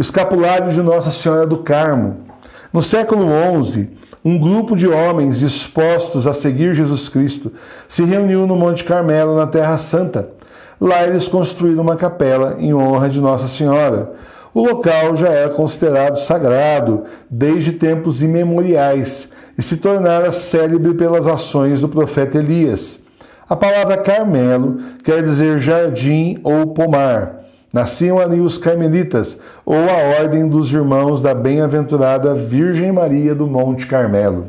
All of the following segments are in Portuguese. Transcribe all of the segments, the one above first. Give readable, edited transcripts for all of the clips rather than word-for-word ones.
escapulário de Nossa Senhora do Carmo. No século XI, um grupo de homens dispostos a seguir Jesus Cristo se reuniu no Monte Carmelo, na Terra Santa. Lá eles construíram uma capela em honra de Nossa Senhora. O local já era considerado sagrado desde tempos imemoriais e se tornara célebre pelas ações do profeta Elias. A palavra Carmelo quer dizer jardim ou pomar. Nasciam ali os carmelitas, ou a ordem dos irmãos da bem-aventurada Virgem Maria do Monte Carmelo.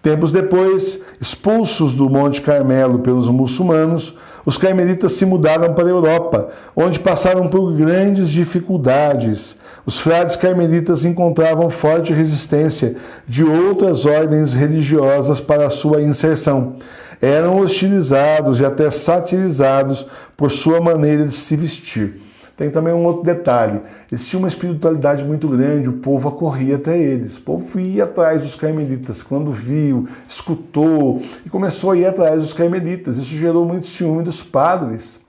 Tempos depois, expulsos do Monte Carmelo pelos muçulmanos, os carmelitas se mudaram para a Europa, onde passaram por grandes dificuldades. Os frades carmelitas encontravam forte resistência de outras ordens religiosas para a sua inserção. Eram hostilizados e até satirizados por sua maneira de se vestir. Tem também um outro detalhe, eles tinham uma espiritualidade muito grande, o povo acorria até eles, o povo ia atrás dos carmelitas, quando viu, escutou e começou a ir atrás dos carmelitas. Isso gerou muito ciúme dos padres,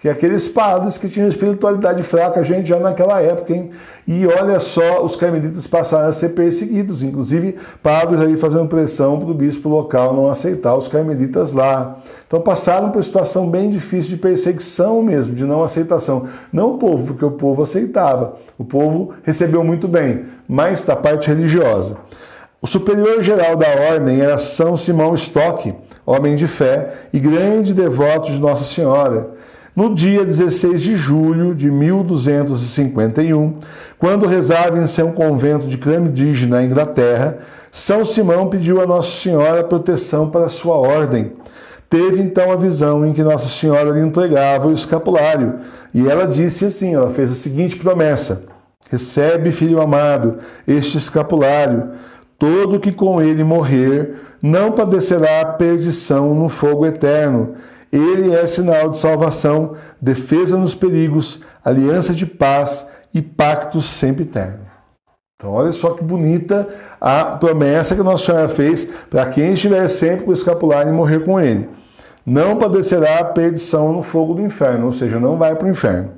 que aqueles padres que tinham espiritualidade fraca, a gente já naquela época, hein? E olha só, os carmelitas passaram a ser perseguidos, inclusive padres aí fazendo pressão para o bispo local não aceitar os carmelitas lá. Então passaram por uma situação bem difícil de perseguição mesmo, de não aceitação. Não o povo, porque o povo aceitava, o povo recebeu muito bem, mas da parte religiosa. O superior geral da ordem era São Simão Stock, homem de fé e grande devoto de Nossa Senhora. No dia 16 de julho de 1251, quando rezava em seu convento de Cramdige, na Inglaterra, São Simão pediu a Nossa Senhora proteção para sua ordem. Teve então a visão em que Nossa Senhora lhe entregava o escapulário, e ela disse assim, ela fez a seguinte promessa: recebe, filho amado, este escapulário. Todo que com ele morrer não padecerá a perdição no fogo eterno. Ele é sinal de salvação, defesa nos perigos, aliança de paz e pacto sempre eterno. Então olha só que bonita a promessa que Nossa Senhora fez para quem estiver sempre com o escapulário e morrer com ele. Não padecerá a perdição no fogo do inferno, ou seja, não vai para o inferno.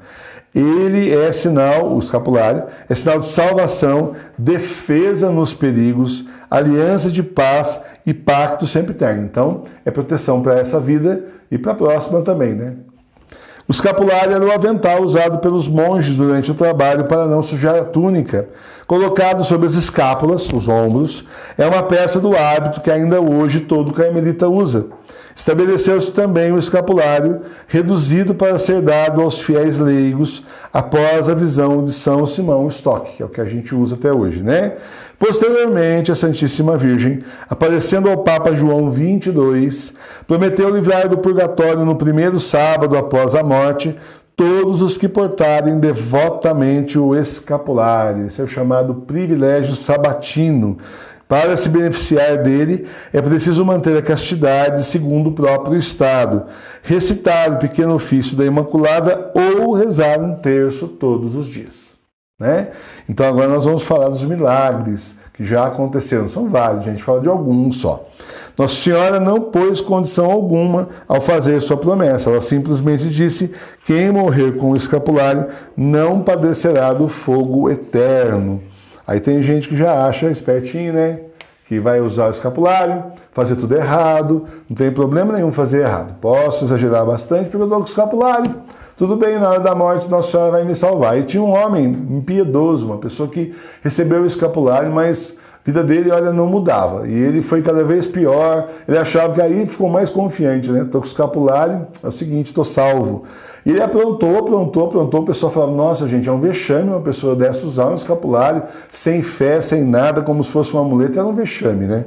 Ele é sinal, o escapulário, é sinal de salvação, defesa nos perigos, aliança de paz e pacto sempre eterno. Então, é proteção para essa vida e para a próxima também, né? O escapulário era o avental usado pelos monges durante o trabalho para não sujar a túnica. Colocado sobre as escápulas, os ombros, é uma peça do hábito que ainda hoje todo carmelita usa. Estabeleceu-se também o escapulário, reduzido para ser dado aos fiéis leigos após a visão de São Simão Stock, que é o que a gente usa até hoje, né? Posteriormente, a Santíssima Virgem, aparecendo ao Papa João XXII, prometeu livrar do purgatório no primeiro sábado após a morte todos os que portarem devotamente o escapulário. Esse é o chamado privilégio sabatino. Para se beneficiar dele, é preciso manter a castidade segundo o próprio estado, recitar o pequeno ofício da Imaculada ou rezar um terço todos os dias. Né? Então agora nós vamos falar dos milagres que já aconteceram. São vários, a gente fala de alguns só. Nossa Senhora não pôs condição alguma ao fazer sua promessa. Ela simplesmente disse: quem morrer com o escapulário não padecerá do fogo eterno. Aí tem gente que já acha espertinho, né? Que vai usar o escapulário, fazer tudo errado, não tem problema nenhum fazer errado. Posso exagerar bastante porque eu dou com o escapulário. Tudo bem, na hora da morte Nossa Senhora vai me salvar. E tinha um homem impiedoso, uma pessoa que recebeu o escapulário, mas a vida dele, olha, não mudava. E ele foi cada vez pior, ele achava que aí ficou mais confiante, né? Tô com o escapulário, é o seguinte, tô salvo. E ele aprontou, o pessoal falava: nossa, gente, é um vexame uma pessoa dessa usar um escapulário, sem fé, sem nada, como se fosse um amuleto, era um vexame, né?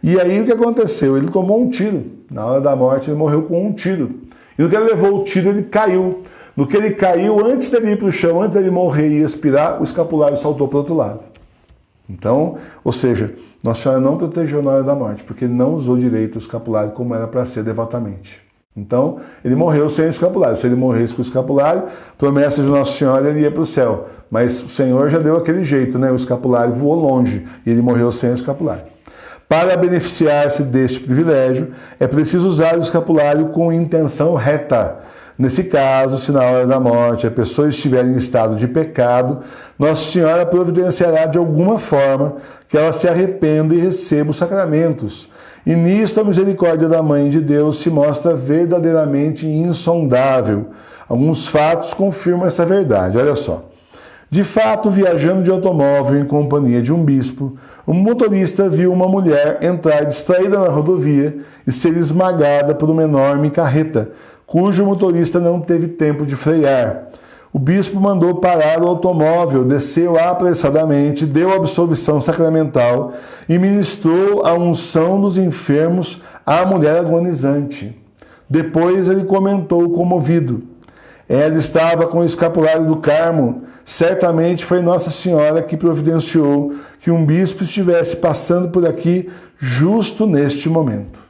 E aí o que aconteceu? Ele tomou um tiro. Na hora da morte ele morreu com um tiro. E no que ele levou o tiro, ele caiu. No que ele caiu, antes dele ir para o chão, antes dele morrer e expirar, o escapulário saltou para o outro lado. Então, ou seja, Nossa Senhora não protegeu na hora da morte, porque ele não usou direito o escapulário como era para ser devotamente. Então, ele morreu sem o escapulário. Se ele morresse com o escapulário, promessa de Nossa Senhora, ele ia para o céu. Mas o Senhor já deu aquele jeito, né? O escapulário voou longe e ele morreu sem o escapulário. Para beneficiar-se deste privilégio, é preciso usar o escapulário com intenção reta. Nesse caso, se na hora da morte a pessoa estiver em estado de pecado, Nossa Senhora providenciará de alguma forma que ela se arrependa e receba os sacramentos. E nisto a misericórdia da Mãe de Deus se mostra verdadeiramente insondável. Alguns fatos confirmam essa verdade. Olha só. De fato, viajando de automóvel em companhia de um bispo, um motorista viu uma mulher entrar distraída na rodovia e ser esmagada por uma enorme carreta, cujo motorista não teve tempo de frear. O bispo mandou parar o automóvel, desceu apressadamente, deu absolvição sacramental e ministrou a unção dos enfermos à mulher agonizante. Depois ele comentou comovido: ela estava com o escapulário do Carmo. Certamente foi Nossa Senhora que providenciou que um bispo estivesse passando por aqui justo neste momento.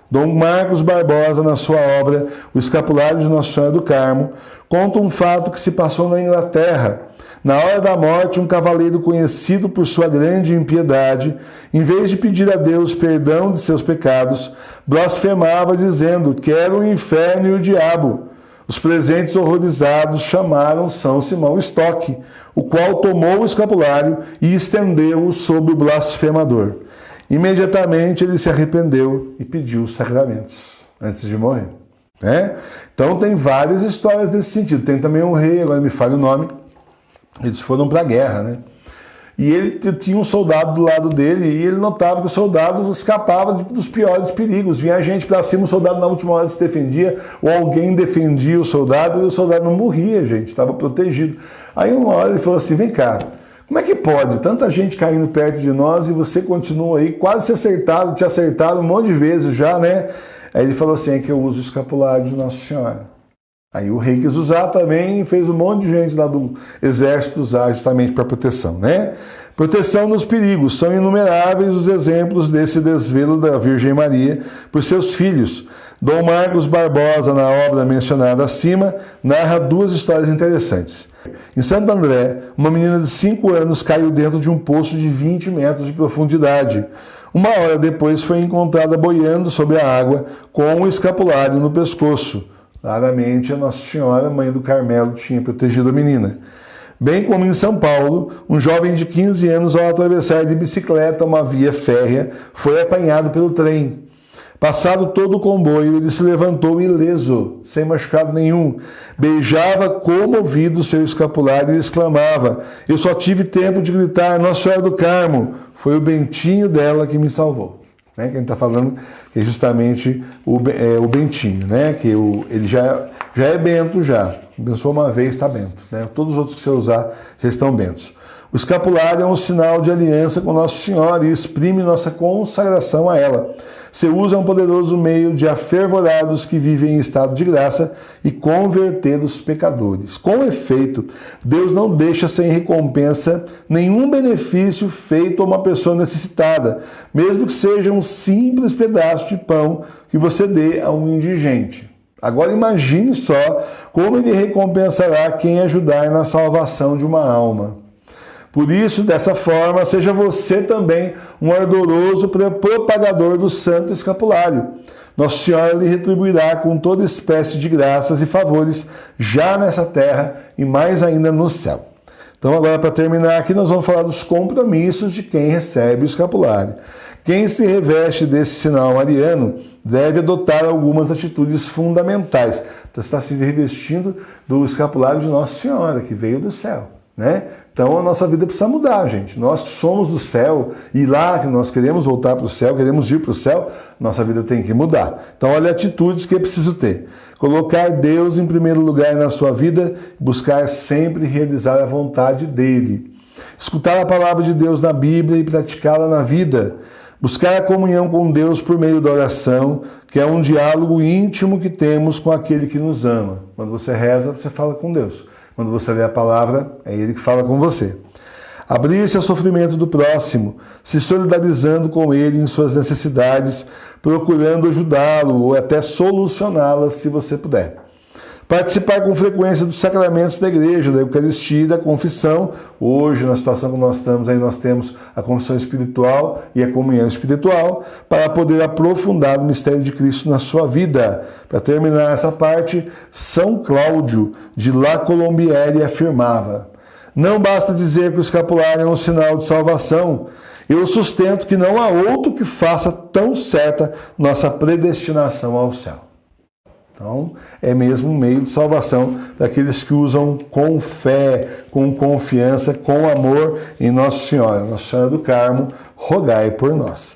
Dom Marcos Barbosa, na sua obra O Escapulário de Nossa Senhora do Carmo, conta um fato que se passou na Inglaterra. Na hora da morte, um cavaleiro conhecido por sua grande impiedade, em vez de pedir a Deus perdão de seus pecados, blasfemava dizendo: quero o inferno e o diabo. Os presentes horrorizados chamaram São Simão Stock, o qual tomou o escapulário e estendeu-o sobre o blasfemador. Imediatamente ele se arrependeu e pediu os sacramentos antes de morrer. Então tem várias histórias nesse sentido. Tem também um rei, agora me falha o nome, eles foram para a guerra, né? E ele tinha um soldado do lado dele e ele notava que o soldado escapava dos piores perigos. Vinha gente para cima, o soldado na última hora se defendia, ou alguém defendia o soldado e o soldado não morria, gente, estava protegido. Aí uma hora ele falou assim: vem cá, como é que pode? Tanta gente caindo perto de nós e você continua aí, quase te acertaram um monte de vezes já, né? Aí ele falou assim: é que eu uso o escapulário de Nossa Senhora. Aí o rei quis usar também e fez um monte de gente lá do exército usar justamente para proteção, né? Proteção nos perigos. São inumeráveis os exemplos desse desvelo da Virgem Maria por seus filhos. Dom Marcos Barbosa, na obra mencionada acima, narra duas histórias interessantes. Em Santo André, uma menina de 5 anos caiu dentro de um poço de 20 metros de profundidade. Uma hora depois foi encontrada boiando sobre a água com um escapulário no pescoço. Claramente, a Nossa Senhora, Mãe do Carmelo, tinha protegido a menina. Bem como em São Paulo, um jovem de 15 anos, ao atravessar de bicicleta uma via férrea, foi apanhado pelo trem. Passado todo o comboio, ele se levantou ileso, sem machucado nenhum. Beijava comovido seu escapulário e exclamava: eu só tive tempo de gritar, Nossa Senhora do Carmo, foi o bentinho dela que me salvou. Quem está falando é justamente o bentinho, né? Que ele já é bento já. Abençoou uma vez, está bento. Né? Todos os outros que você usar já estão bentos. O escapulário é um sinal de aliança com Nossa Senhora e exprime nossa consagração a ela. Seu uso é um poderoso meio de afervorar os que vivem em estado de graça e converter os pecadores. Com efeito, Deus não deixa sem recompensa nenhum benefício feito a uma pessoa necessitada, mesmo que seja um simples pedaço de pão que você dê a um indigente. Agora imagine só como ele recompensará quem ajudar na salvação de uma alma. Por isso, dessa forma, seja você também um ardoroso propagador do Santo Escapulário. Nossa Senhora lhe retribuirá com toda espécie de graças e favores já nessa terra e mais ainda no céu. Então, agora, para terminar aqui, nós vamos falar dos compromissos de quem recebe o escapulário. Quem se reveste desse sinal mariano deve adotar algumas atitudes fundamentais. Então, você está se revestindo do escapulário de Nossa Senhora, que veio do céu. Né? Então a nossa vida precisa mudar, gente. Nós que somos do céu e lá que nós queremos voltar para o céu, queremos ir para o céu, nossa vida tem que mudar. Então olha atitudes que é preciso ter. Colocar Deus em primeiro lugar na sua vida, buscar sempre realizar a vontade dele. Escutar a palavra de Deus na Bíblia e praticá-la na vida. Buscar a comunhão com Deus por meio da oração, que é um diálogo íntimo que temos com aquele que nos ama. Quando você reza, você fala com Deus. Quando você lê a palavra, é Ele que fala com você. Abrir-se ao sofrimento do próximo, se solidarizando com ele em suas necessidades, procurando ajudá-lo ou até solucioná-las se você puder. Participar com frequência dos sacramentos da igreja, da Eucaristia e da confissão. Hoje, na situação que nós estamos, aí nós temos a confissão espiritual e a comunhão espiritual, para poder aprofundar o mistério de Cristo na sua vida. Para terminar essa parte, São Cláudio de La Colombière afirmava: não basta dizer que o escapulário é um sinal de salvação. Eu sustento que não há outro que faça tão certa nossa predestinação ao céu. Então, é mesmo um meio de salvação daqueles que usam com fé, com confiança, com amor em Nossa Senhora. Nossa Senhora do Carmo, rogai por nós.